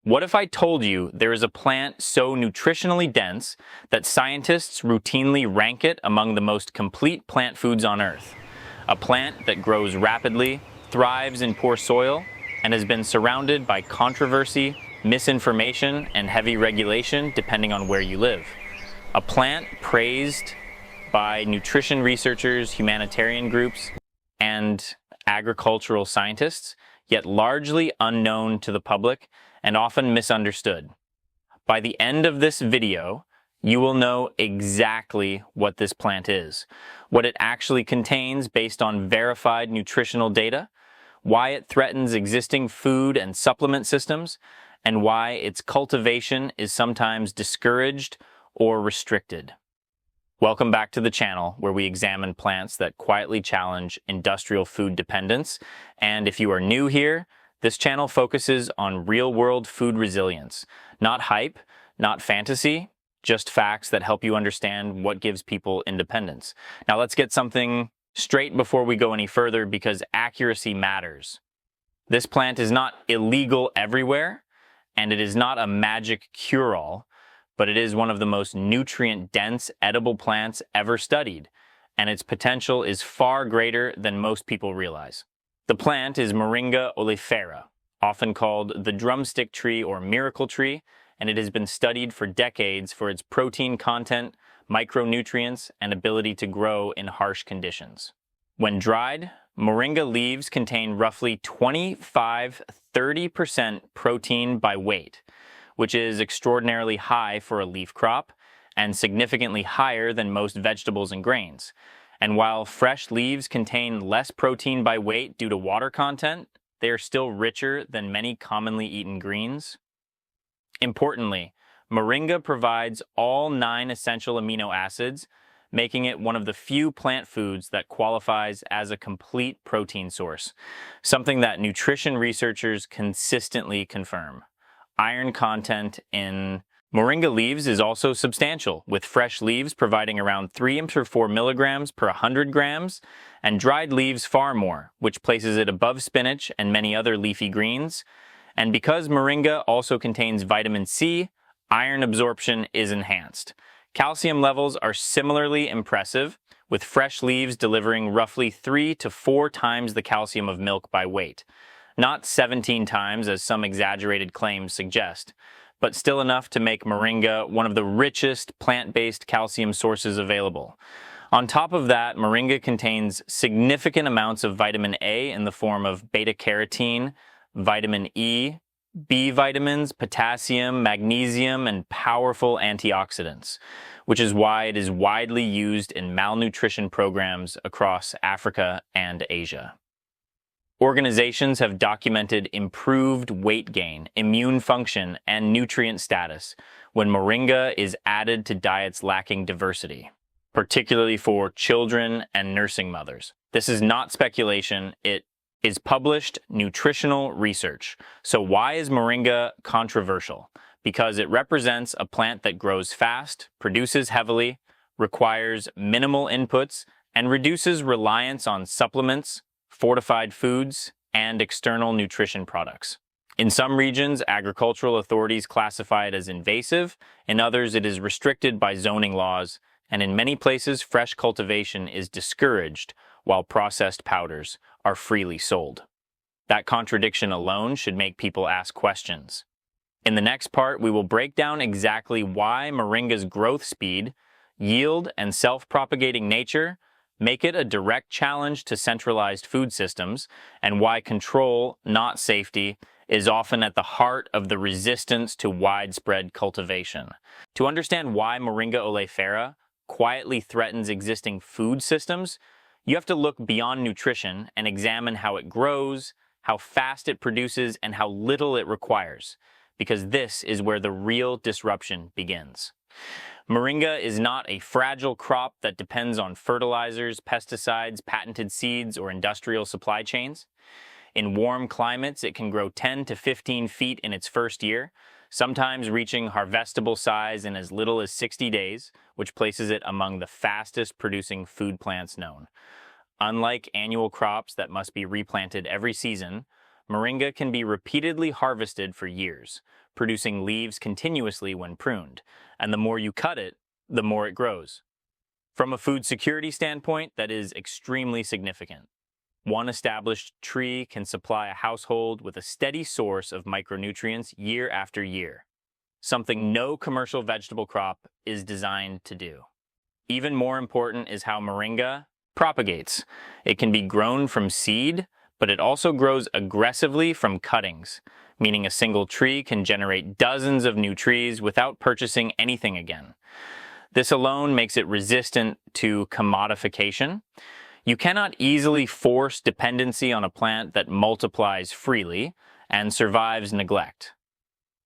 What if I told you there is a plant so nutritionally dense that scientists routinely rank it among the most complete plant foods on Earth? A plant that grows rapidly, thrives in poor soil, and has been surrounded by controversy, misinformation, and heavy regulation depending on where you live. A plant praised by nutrition researchers, humanitarian groups, and agricultural scientists, yet largely unknown to the public and often misunderstood. By the end of this video, you will know exactly what this plant is, what it actually contains based on verified nutritional data, why it threatens existing food and supplement systems, and why its cultivation is sometimes discouraged or restricted. Welcome back to the channel where we examine plants that quietly challenge industrial food dependence. And if you are new here, this channel focuses on real-world food resilience. Not hype, not fantasy, just facts that help you understand what gives people independence. Now let's get something straight before we go any further because accuracy matters. This plant is not illegal everywhere, and it is not a magic cure-all, but it is one of the most nutrient-dense edible plants ever studied, and its potential is far greater than most people realize. The plant is Moringa oleifera, often called the drumstick tree or miracle tree, and it has been studied for decades for its protein content, micronutrients, and ability to grow in harsh conditions. When dried, moringa leaves contain roughly 25–30% protein by weight, which is extraordinarily high for a leaf crop and significantly higher than most vegetables and grains. And while fresh leaves contain less protein by weight due to water content, they are still richer than many commonly eaten greens. Importantly, moringa provides all 9 essential amino acids, making it one of the few plant foods that qualifies as a complete protein source, something that nutrition researchers consistently confirm. Iron content in moringa leaves is also substantial, with fresh leaves providing around 3 to 4 milligrams per 100 grams, and dried leaves far more, which places it above spinach and many other leafy greens. And because moringa also contains vitamin C, iron absorption is enhanced. Calcium levels are similarly impressive, with fresh leaves delivering roughly 3 to 4 times the calcium of milk by weight. Not 17 times, as some exaggerated claims suggest, but still enough to make moringa one of the richest plant-based calcium sources available. On top of that, moringa contains significant amounts of vitamin A in the form of beta-carotene, vitamin E, B vitamins, potassium, magnesium, and powerful antioxidants, which is why it is widely used in malnutrition programs across Africa and Asia. Organizations have documented improved weight gain, immune function, and nutrient status when moringa is added to diets lacking diversity, particularly for children and nursing mothers. This is not speculation, it is published nutritional research. So why is moringa controversial? Because it represents a plant that grows fast, produces heavily, requires minimal inputs, and reduces reliance on supplements, fortified foods, and external nutrition products. In some regions, agricultural authorities classify it as invasive, in others it is restricted by zoning laws, and in many places fresh cultivation is discouraged while processed powders are freely sold. That contradiction alone should make people ask questions. In the next part, we will break down exactly why moringa's growth speed, yield, and self-propagating nature make it a direct challenge to centralized food systems, and why control, not safety, is often at the heart of the resistance to widespread cultivation. To understand why Moringa oleifera quietly threatens existing food systems, you have to look beyond nutrition and examine how it grows, how fast it produces, and how little it requires, because this is where the real disruption begins. Moringa is not a fragile crop that depends on fertilizers, pesticides, patented seeds, or industrial supply chains. In warm climates, it can grow 10 to 15 feet in its first year, sometimes reaching harvestable size in as little as 60 days, which places it among the fastest producing food plants known. Unlike annual crops that must be replanted every season, moringa can be repeatedly harvested for years, producing leaves continuously when pruned, and the more you cut it, the more it grows. From a food security standpoint, that is extremely significant. One established tree can supply a household with a steady source of micronutrients year after year, something no commercial vegetable crop is designed to do. Even more important is how moringa propagates. It can be grown from seed, but it also grows aggressively from cuttings, meaning a single tree can generate dozens of new trees without purchasing anything again. This alone makes it resistant to commodification. You cannot easily force dependency on a plant that multiplies freely and survives neglect.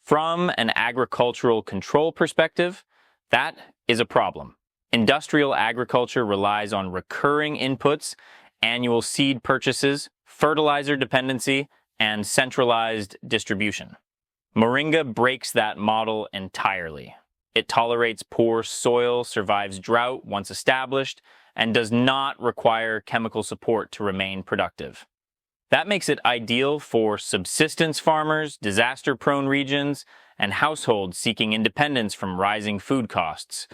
From an agricultural control perspective, that is a problem. Industrial agriculture relies on recurring inputs, annual seed purchases, fertilizer dependency, and centralized distribution. Moringa breaks that model entirely. It tolerates poor soil, survives drought once established, and does not require chemical support to remain productive. That makes it ideal for subsistence farmers, disaster-prone regions, and households seeking independence from rising food costs.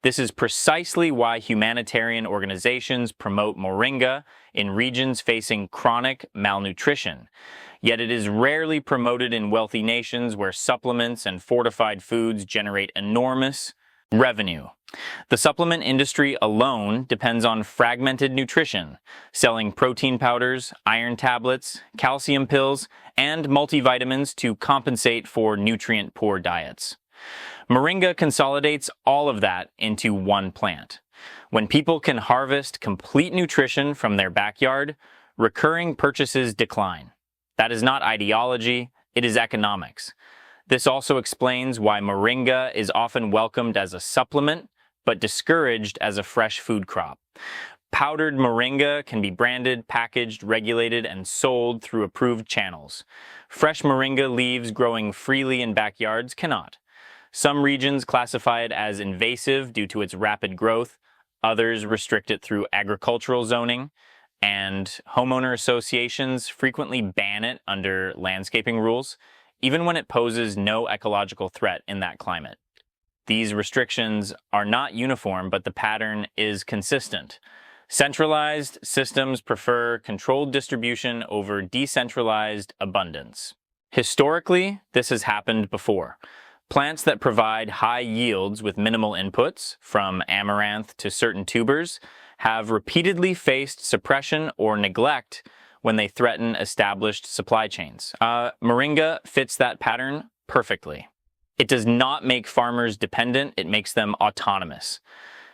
This is precisely why humanitarian organizations promote moringa in regions facing chronic malnutrition. Yet it is rarely promoted in wealthy nations where supplements and fortified foods generate enormous revenue. The supplement industry alone depends on fragmented nutrition, selling protein powders, iron tablets, calcium pills, and multivitamins to compensate for nutrient-poor diets. Moringa consolidates all of that into one plant. When people can harvest complete nutrition from their backyard, recurring purchases decline. That is not ideology, it is economics. This also explains why moringa is often welcomed as a supplement, but discouraged as a fresh food crop. Powdered moringa can be branded, packaged, regulated, and sold through approved channels. Fresh moringa leaves growing freely in backyards cannot. Some regions classify it as invasive due to its rapid growth, others restrict it through agricultural zoning, and homeowner associations frequently ban it under landscaping rules, even when it poses no ecological threat in that climate. These restrictions are not uniform, but the pattern is consistent. Centralized systems prefer controlled distribution over decentralized abundance. Historically, this has happened before. Plants that provide high yields with minimal inputs, from amaranth to certain tubers, have repeatedly faced suppression or neglect when they threaten established supply chains. Moringa fits that pattern perfectly. It does not make farmers dependent, it makes them autonomous.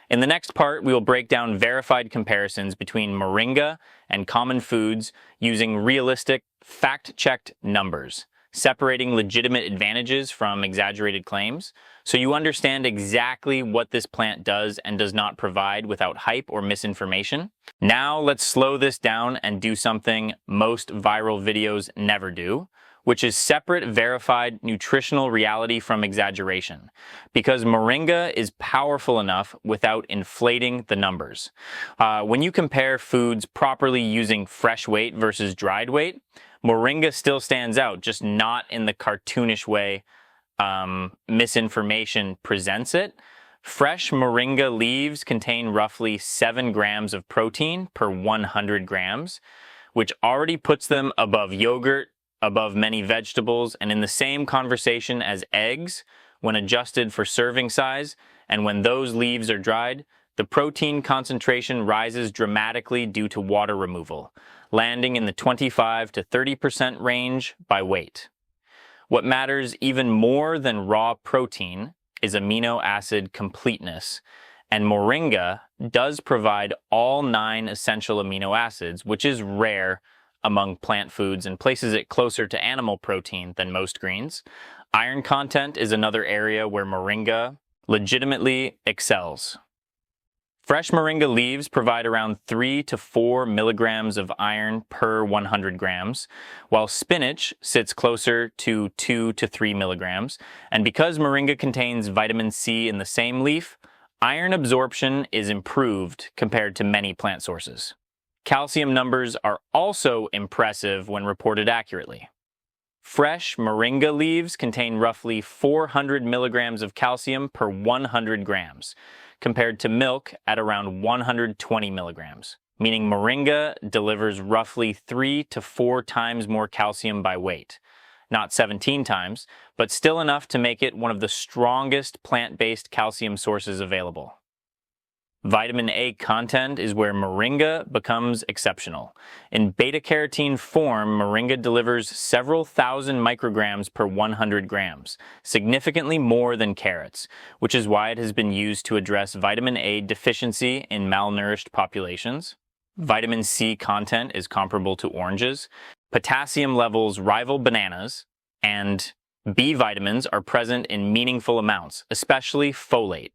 In the next part, we will break down verified comparisons between moringa and common foods using realistic, fact-checked numbers, separating legitimate advantages from exaggerated claims, so you understand exactly what this plant does and does not provide without hype or misinformation. Now let's slow this down and do something most viral videos never do, which is separate verified nutritional reality from exaggeration, because moringa is powerful enough without inflating the numbers. When you compare foods properly using fresh weight versus dried weight, moringa still stands out, just not in the cartoonish way misinformation presents it. Fresh moringa leaves contain roughly 7 grams of protein per 100 grams, which already puts them above yogurt, above many vegetables, and in the same conversation as eggs when adjusted for serving size. And when those leaves are dried, the protein concentration rises dramatically due to water removal, landing in the 25 to 30% range by weight. What matters even more than raw protein is amino acid completeness, and moringa does provide all 9 essential amino acids, which is rare among plant foods and places it closer to animal protein than most greens. Iron content is another area where moringa legitimately excels. Fresh moringa leaves provide around 3 to 4 milligrams of iron per 100 grams, while spinach sits closer to 2 to 3 milligrams. And because moringa contains vitamin C in the same leaf, iron absorption is improved compared to many plant sources. Calcium numbers are also impressive when reported accurately. Fresh moringa leaves contain roughly 400 milligrams of calcium per 100 grams, compared to milk at around 120 milligrams, meaning moringa delivers roughly 3 to 4 times more calcium by weight. Not 17 times, but still enough to make it one of the strongest plant-based calcium sources available. Vitamin A content is where moringa becomes exceptional. In beta-carotene form, moringa delivers several thousand micrograms per 100 grams, significantly more than carrots, which is why it has been used to address vitamin A deficiency in malnourished populations. Vitamin C content is comparable to oranges. Potassium levels rival bananas, and B vitamins are present in meaningful amounts, especially folate.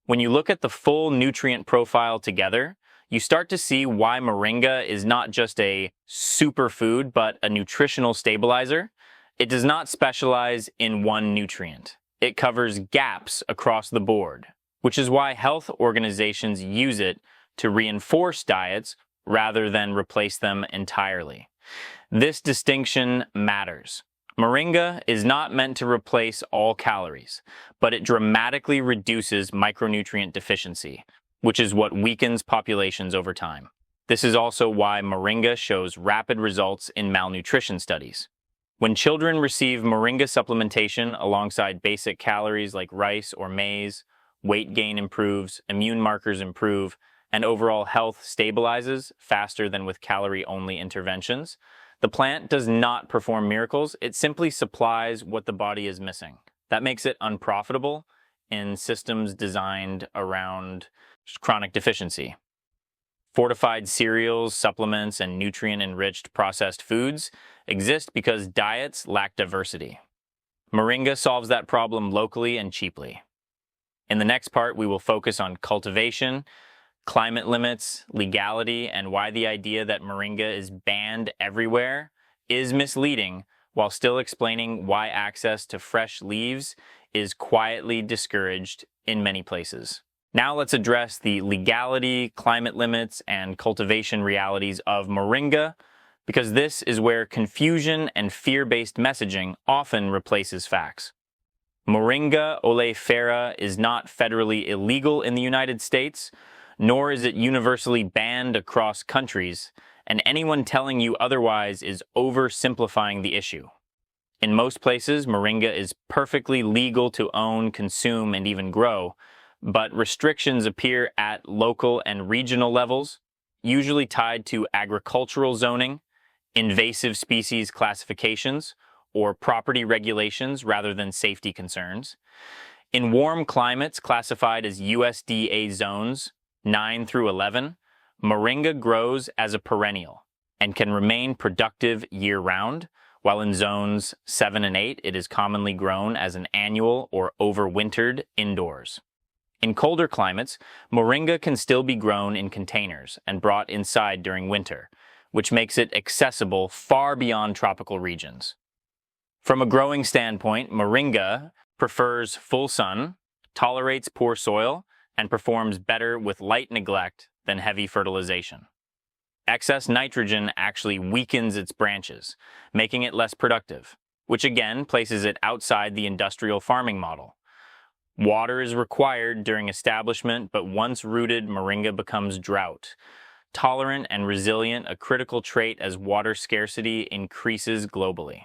When you look at the full nutrient profile together, you start to see why moringa is not just a superfood, but a nutritional stabilizer. It does not specialize in one nutrient. It covers gaps across the board, which is why health organizations use it to reinforce diets rather than replace them entirely. This distinction matters. Moringa is not meant to replace all calories, but it dramatically reduces micronutrient deficiency, which is what weakens populations over time. This is also why moringa shows rapid results in malnutrition studies. When children receive moringa supplementation alongside basic calories like rice or maize, weight gain improves, immune markers improve, and overall health stabilizes faster than with calorie-only interventions. The plant does not perform miracles, it simply supplies what the body is missing. That makes it unprofitable in systems designed around chronic deficiency. Fortified cereals, supplements, and nutrient-enriched processed foods exist because diets lack diversity. Moringa solves that problem locally and cheaply. In the next part, we will focus on cultivation, climate limits, legality, and why the idea that moringa is banned everywhere is misleading, while still explaining why access to fresh leaves is quietly discouraged in many places. Now let's address the legality, climate limits, and cultivation realities of moringa, because this is where confusion and fear-based messaging often replaces facts. Moringa oleifera is not federally illegal in the United States, nor is it universally banned across countries, and anyone telling you otherwise is oversimplifying the issue. In most places, moringa is perfectly legal to own, consume, and even grow, but restrictions appear at local and regional levels, usually tied to agricultural zoning, invasive species classifications, or property regulations rather than safety concerns. In warm climates classified as USDA zones 9 through 11, moringa grows as a perennial and can remain productive year-round, while in zones 7 and 8 it is commonly grown as an annual or overwintered indoors. In colder climates, moringa can still be grown in containers and brought inside during winter, which makes it accessible far beyond tropical regions. From a growing standpoint, moringa prefers full sun, tolerates poor soil, and performs better with light neglect than heavy fertilization. Excess nitrogen actually weakens its branches, making it less productive, which again places it outside the industrial farming model. Water is required during establishment, but once rooted, moringa becomes drought tolerant and resilient, a critical trait as water scarcity increases globally.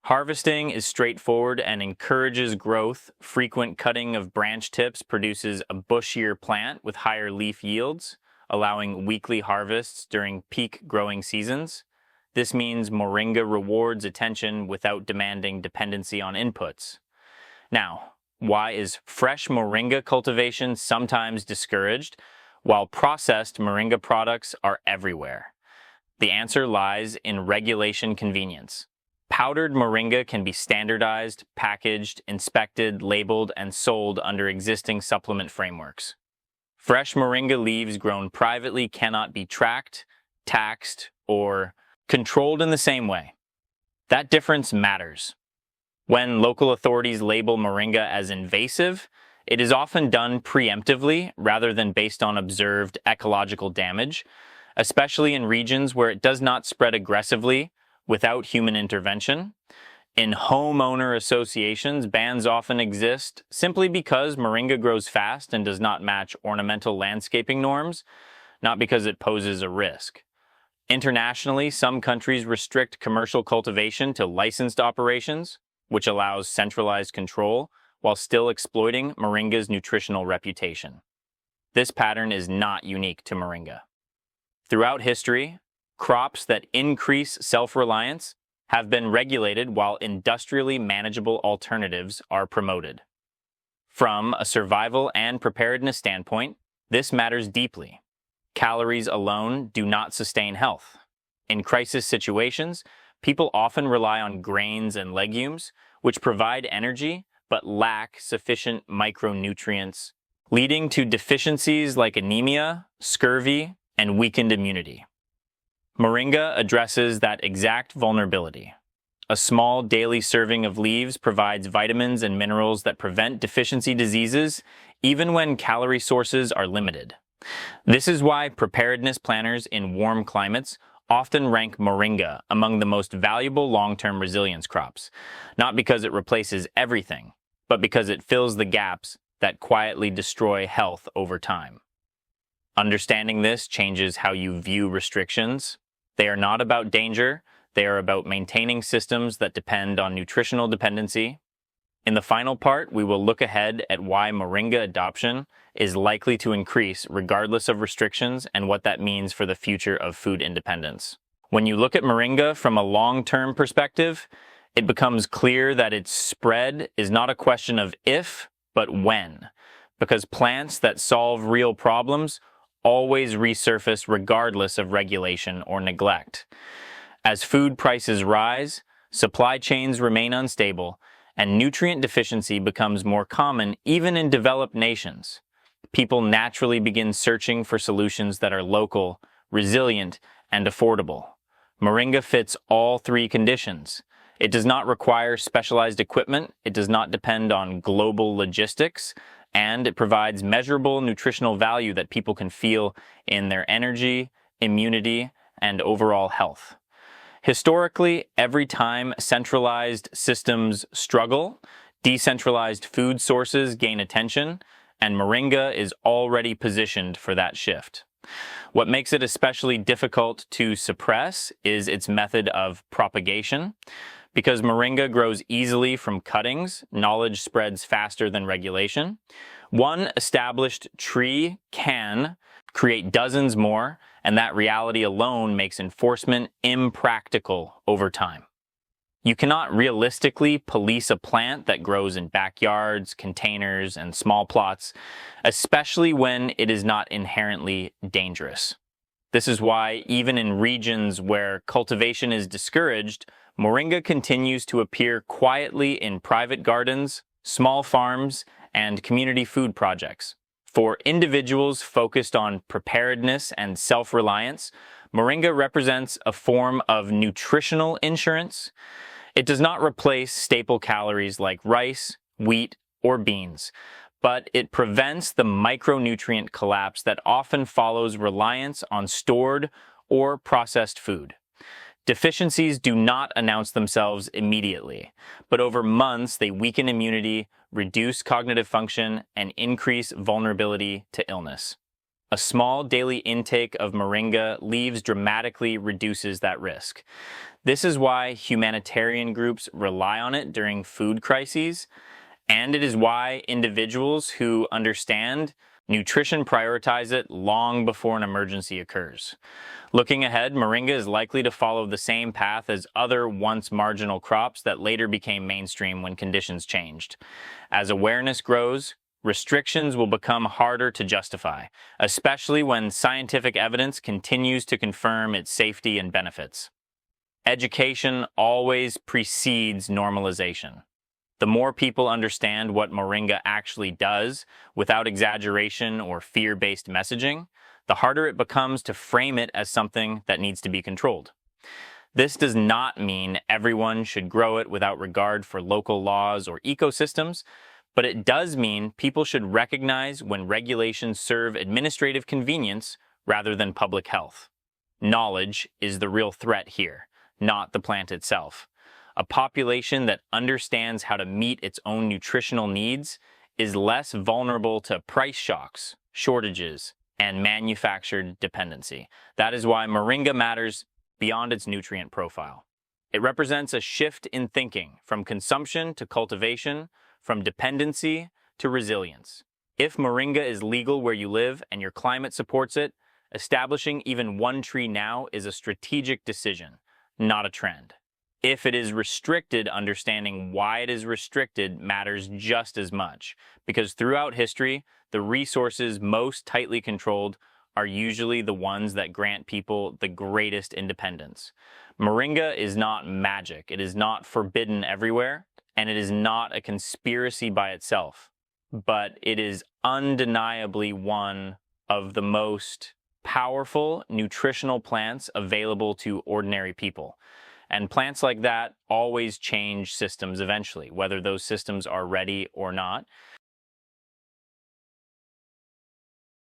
Harvesting is straightforward and encourages growth. Frequent cutting of branch tips produces a bushier plant with higher leaf yields, allowing weekly harvests during peak growing seasons. This means moringa rewards attention without demanding dependency on inputs. Now, why is fresh moringa cultivation sometimes discouraged, while processed moringa products are everywhere? The answer lies in regulation convenience. Powdered moringa can be standardized, packaged, inspected, labeled, and sold under existing supplement frameworks. Fresh moringa leaves grown privately cannot be tracked, taxed, or controlled in the same way. That difference matters. When local authorities label moringa as invasive, it is often done preemptively rather than based on observed ecological damage, especially in regions where it does not spread aggressively without human intervention. In homeowner associations, bans often exist simply because moringa grows fast and does not match ornamental landscaping norms, not because it poses a risk. Internationally, some countries restrict commercial cultivation to licensed operations, which allows centralized control while still exploiting moringa's nutritional reputation. This pattern is not unique to moringa. Throughout history, crops that increase self-reliance have been regulated while industrially manageable alternatives are promoted. From a survival and preparedness standpoint, this matters deeply. Calories alone do not sustain health. In crisis situations, people often rely on grains and legumes, which provide energy but lack sufficient micronutrients, leading to deficiencies like anemia, scurvy, and weakened immunity. Moringa addresses that exact vulnerability. A small daily serving of leaves provides vitamins and minerals that prevent deficiency diseases, even when calorie sources are limited. This is why preparedness planners in warm climates often rank moringa among the most valuable long-term resilience crops, not because it replaces everything, but because it fills the gaps that quietly destroy health over time. Understanding this changes how you view restrictions. They are not about danger, they are about maintaining systems that depend on nutritional dependency. In the final part, we will look ahead at why moringa adoption is likely to increase regardless of restrictions and what that means for the future of food independence. When you look at moringa from a long-term perspective, it becomes clear that its spread is not a question of if, but when, because plants that solve real problems always resurface regardless of regulation or neglect. As food prices rise, supply chains remain unstable, and nutrient deficiency becomes more common even in developed nations. People naturally begin searching for solutions that are local, resilient, and affordable. Moringa fits all three conditions. It does not require specialized equipment, it does not depend on global logistics, and it provides measurable nutritional value that people can feel in their energy, immunity, and overall health. Historically, every time centralized systems struggle, decentralized food sources gain attention, and moringa is already positioned for that shift. What makes it especially difficult to suppress is its method of propagation. Because moringa grows easily from cuttings, knowledge spreads faster than regulation. One established tree can create dozens more, and that reality alone makes enforcement impractical over time. You cannot realistically police a plant that grows in backyards, containers, and small plots, especially when it is not inherently dangerous. This is why, even in regions where cultivation is discouraged, moringa continues to appear quietly in private gardens, small farms, and community food projects. For individuals focused on preparedness and self-reliance, moringa represents a form of nutritional insurance. It does not replace staple calories like rice, wheat, or beans, but it prevents the micronutrient collapse that often follows reliance on stored or processed food. Deficiencies do not announce themselves immediately, but over months they weaken immunity, reduce cognitive function, and increase vulnerability to illness. A small daily intake of moringa leaves dramatically reduces that risk. This is why humanitarian groups rely on it during food crises, and it is why individuals who understand nutrition prioritize it long before an emergency occurs. Looking ahead, moringa is likely to follow the same path as other once marginal crops that later became mainstream when conditions changed. As awareness grows, restrictions will become harder to justify, especially when scientific evidence continues to confirm its safety and benefits. Education always precedes normalization. The more people understand what moringa actually does, without exaggeration or fear-based messaging, the harder it becomes to frame it as something that needs to be controlled. This does not mean everyone should grow it without regard for local laws or ecosystems, but it does mean people should recognize when regulations serve administrative convenience rather than public health. Knowledge is the real threat here, not the plant itself. A population that understands how to meet its own nutritional needs is less vulnerable to price shocks, shortages, and manufactured dependency. That is why moringa matters beyond its nutrient profile. It represents a shift in thinking from consumption to cultivation, from dependency to resilience. If moringa is legal where you live and your climate supports it, establishing even one tree now is a strategic decision, not a trend. If it is restricted, understanding why it is restricted matters just as much, because throughout history, the resources most tightly controlled are usually the ones that grant people the greatest independence. Moringa is not magic, it is not forbidden everywhere, and it is not a conspiracy by itself, but it is undeniably one of the most powerful nutritional plants available to ordinary people. And plants like that always change systems eventually, whether those systems are ready or not.